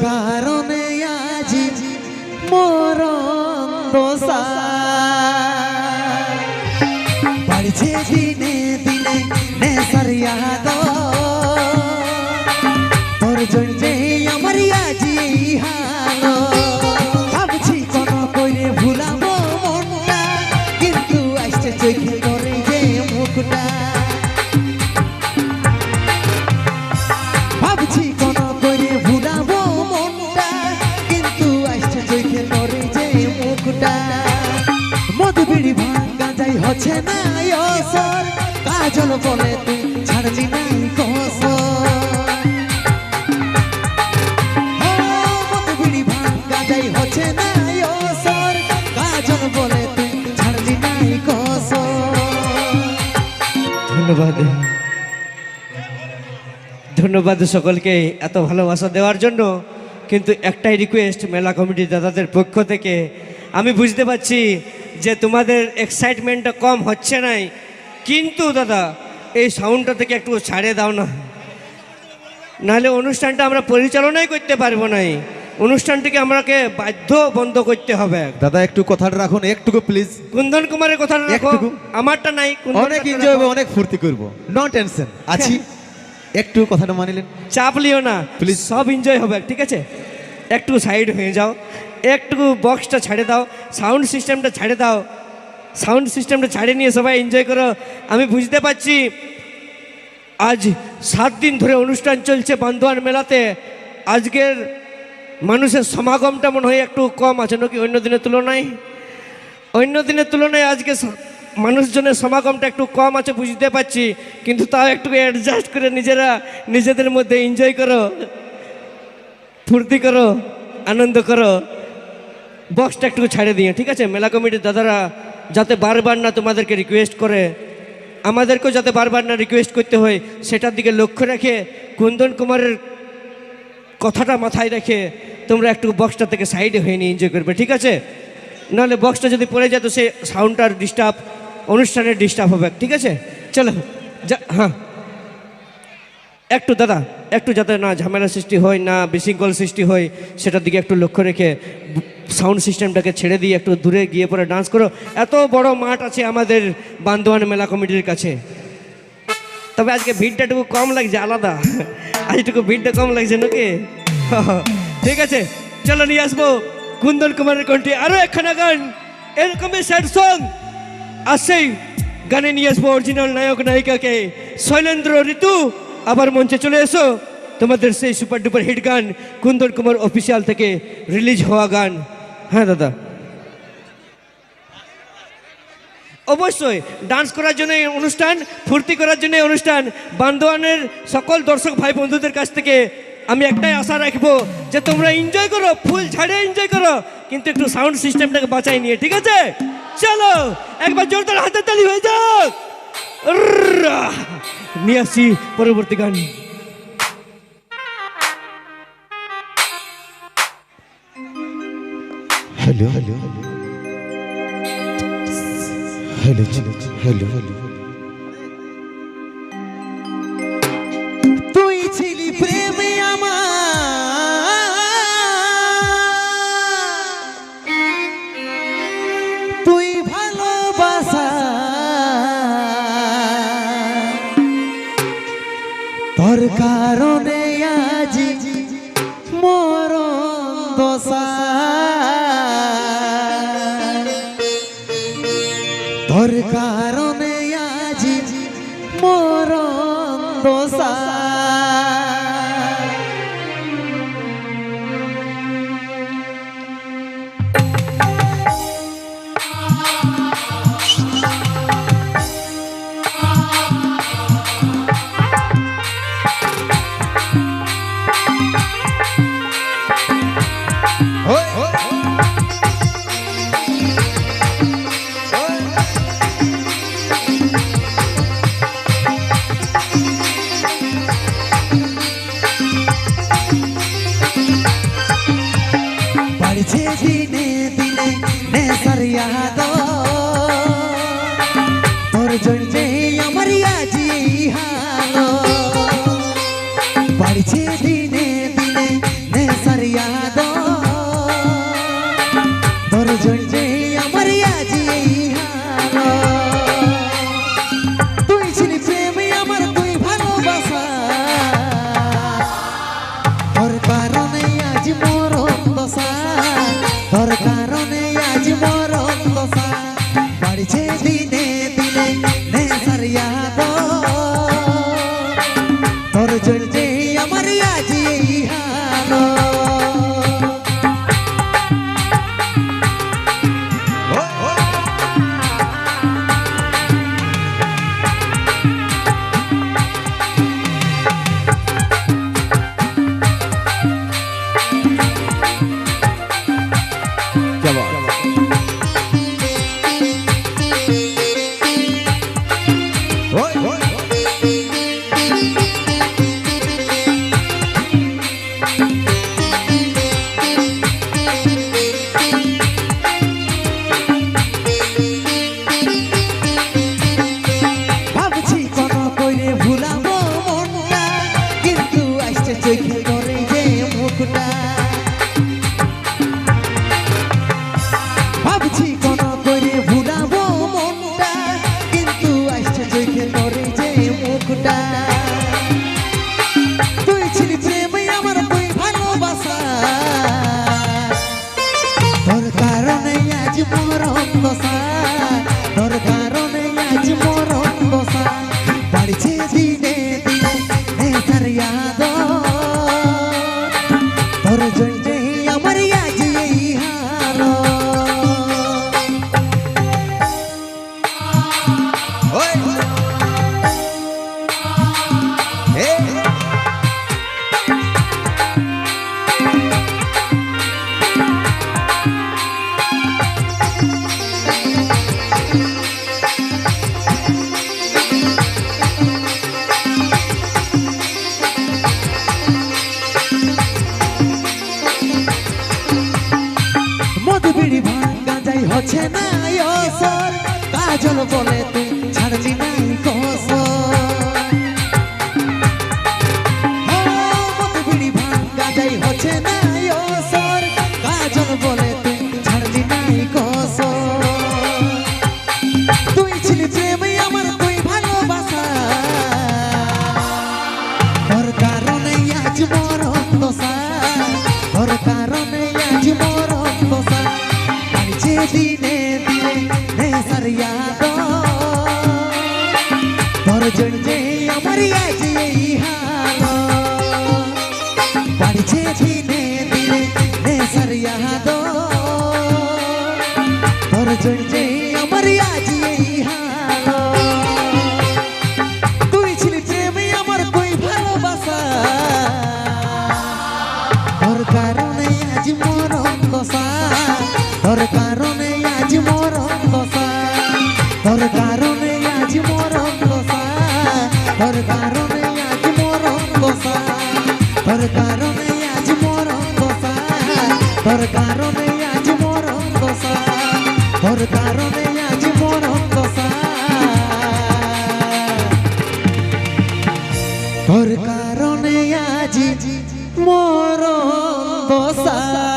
কারণে আজি মরণ দশা বাড়ছে দিনে দিনে নেশার ইয়াদ তোর জন্যে আমার আজি হাল ভাবছি কোন কইরে ভুলাবো মনটা কিন্তু আসছে চোখে করে যে মুখটা ভাবছি কোন কইরে ভুলাবো মনটা কিন্তু আসছে চোখে করে যে মুখটা মধু বিড়ি ভাঙা যাই হচ্ছে না অসর কাজল বলে তুই ছাড়লি নাই কসর মধু বিড়ি ভাঙা যাই হচ্ছে না অসর কাজল বলে তুই ছাড়লি নাই কসর। ধন্যবাদ ধন্যবাদ সকলকে এত ভালোবাসা দেওয়ার জন্য। কিন্তু একটাই রিকোয়েস্ট মেলা কমিটি দাদাদের পক্ষ থেকে, আমি বুঝতে পারছি যে তোমাদের এক্সাইটমেন্টটা কম হচ্ছে নাই, কিন্তু দাদা এই সাউন্ডটা থেকে একটু ছাড়ে দাও না, নাহলে অনুষ্ঠানটা আমরা পরিচালনাই করতে পারবো নাই। অনুষ্ঠানটিকে আমাকে বাধ্য বন্ধ করতে হবে। দাদা একটু কথাটা রাখুন, একটুকু প্লিজ। কুন্দন কুমারের কথা রাখো, আমারটা নাই। অনেক এনজয় হবে, অনেক ফুর্তি করব, নো টেনশন আছি। একটু কথাটা মানিলেন, চাপ লিও না প্লিজ, সব এনজয় হবে, ঠিক আছে? একটু সাইড হয়ে যাও, একটু বক্সটা ছাড়ে দাও, সাউন্ড সিস্টেমটা ছাড়ে দাও, সাউন্ড সিস্টেমটা ছাড়ে নিয়ে সবাই এনজয় করো। আমি বুঝতে পারছি আজ 7 দিন ধরে অনুষ্ঠান চলছে বান্দোয়ান মেলাতে, আজকের মানুষের সমাগমটা মনে হয় একটু কম আছে নাকি অন্য দিনের তুলনায়? অন্য দিনের তুলনায় আজকে মানুষজনের সমাগমটা একটু কম আছে বুঝতে পারছি, কিন্তু তাও একটু অ্যাডজাস্ট করে নিজেদের মধ্যে এনজয় করো, ফুর্তি করো, আনন্দ করো। বক্সটা একটু ছাড়ে দিয়ে, ঠিক আছে? মেলা কমিটির দাদারা যাতে বারবার না তোমাদেরকে রিকোয়েস্ট করে, আমাদেরকেও যাতে বারবার না রিকোয়েস্ট করতে হয়, সেটার দিকে লক্ষ্য রেখে কুন্দন কুমারের কথাটা মাথায় রেখে তোমরা একটু বক্সটা থেকে সাইডে হয়ে নিয়ে এনজয় করবে, ঠিক আছে? নাহলে বক্সটা যদি পড়ে যায় তো সে সাউন্ডটার ডিস্টার্ব, অনুষ্ঠানের ডিস্টার্ব হবে, ঠিক আছে? চলো হ্যাঁ, একটু দাদা একটু যাতে না ঝামেলা সৃষ্টি হয়, না বিশৃঙ্খল সৃষ্টি হয়, সেটার দিকে একটু লক্ষ্য রেখে সাউন্ড সিস্টেমটাকে ছেড়ে দিয়ে একটু দূরে গিয়ে পরে ডান্স করো। এত বড় মাঠ আছে আমাদের বান্দোয়ান মেলা কমিটির কাছে, তবে আজকে ভিড়টা একটু কম লাগছে, আলাদা আজটুকু ভিড়টা কম লাগছে নাকি? ঠিক আছে, চলো নিয়ে আসবো কুন্দন কুমারের কণ্ঠে আরো একখানা গান, এরকমই স্যাড সং আসেই গানে নিয়ে আসবো অরিজিনাল নায়ক নায়িকাকে। শৈলেন্দ্র ঋতু আবার মঞ্চে চলে এসো, তোমাদের সেই সুপার ডুপার হিট গান কুন্দন কুমার অফিসিয়াল থেকে রিলিজ হওয়া গান। হ্যাঁ দাদা, অবশ্যই ডান্স করার জন্য অনুষ্ঠান, ফুর্তি করার জন্য অনুষ্ঠান। বান্দোয়ানের সকল দর্শক ভাই বন্ধুদের কাছ থেকে আমি একটাই আশা রাখবো যে তোমরা এনজয় করো, ফুল ঝাড়ে এনজয় করো, কিন্তু একটু সাউন্ড সিস্টেমটাকে বাঁচাই নিয়ে, ঠিক আছে? চলো একবার জোরদার হাতের তালি হয়ে যাক। নিয়ে আসছি পরবর্তী গান। Hello hello hello hello hello, তুই ছিলি প্রেমে আমার, তুই ভালোবাসা, তোর কারণে আজি মরণ দশা, তোর কারণে আজি মরণ দশা। বাড়ছে দিনে দিনে নেশার ইয়াদ তোর জন্যে আমার আজি হাল বাড়ছে দিনে দিনে নেশার মরণ দশা বাড়ছে দিনে দিনে নেশার ইয়াদ তোর চলছে আমার আজ এই হাল ভাবছি কোন কইরে ভুলাবো মনটা কিন্তু আসছে চোখে করে যে মুখটা ভাবছি কোন কইরে ভুলাবো মনটা কিন্তু আসছে চোখে করে যে মুখটা তুই ছিলি প্রেমে আমার তুই ভালোবাসা তোর কারণে আজ মরণ দশা তোর কারণে আজ মরণ দশা বাড়ছে দিনে দিনে নেশার ইয়াদ তোর জন্যে আমার আজ এই হাল মধু বিড়ি ভাঙ্গা যাই হচ্ছে না অসর কাজল বলে তুই ছাড়লি নাই কসর মধু বিড়ি ভাঙ্গা যাই হচ্ছে না অসর কাজল বলে তুই ছাড়লি নাই কসর তুই ছিলি প্রেমে আমার তুই ভালোবাসা তোর কারণে আজ মরণ দশা তোর কারণে আজ মরণ দশা বাড়ছে দিনে দিনে নেশার ইয়াদ তোর জন্যে আমার আজ এই হাল বাড়ছে দিনে দিনে নেশার ইয়াদ তোর জন্যে আমার আজ এই হাল তুই ছিলি প্রেমে আমার তুই ভালোবাসা তোর কারণে আজ মরণ দশা তোর কারণে আজ মরণ দশা তোর কারণে আজ মরণ দশা তোর কারণে আজ মরণ দশা তোর কারণে আজ মরণ দশা তোর কারণে আজ মরণ দশা তোর কারণে আজ মরণ দশা তোর কারণে আজ মরণ দশা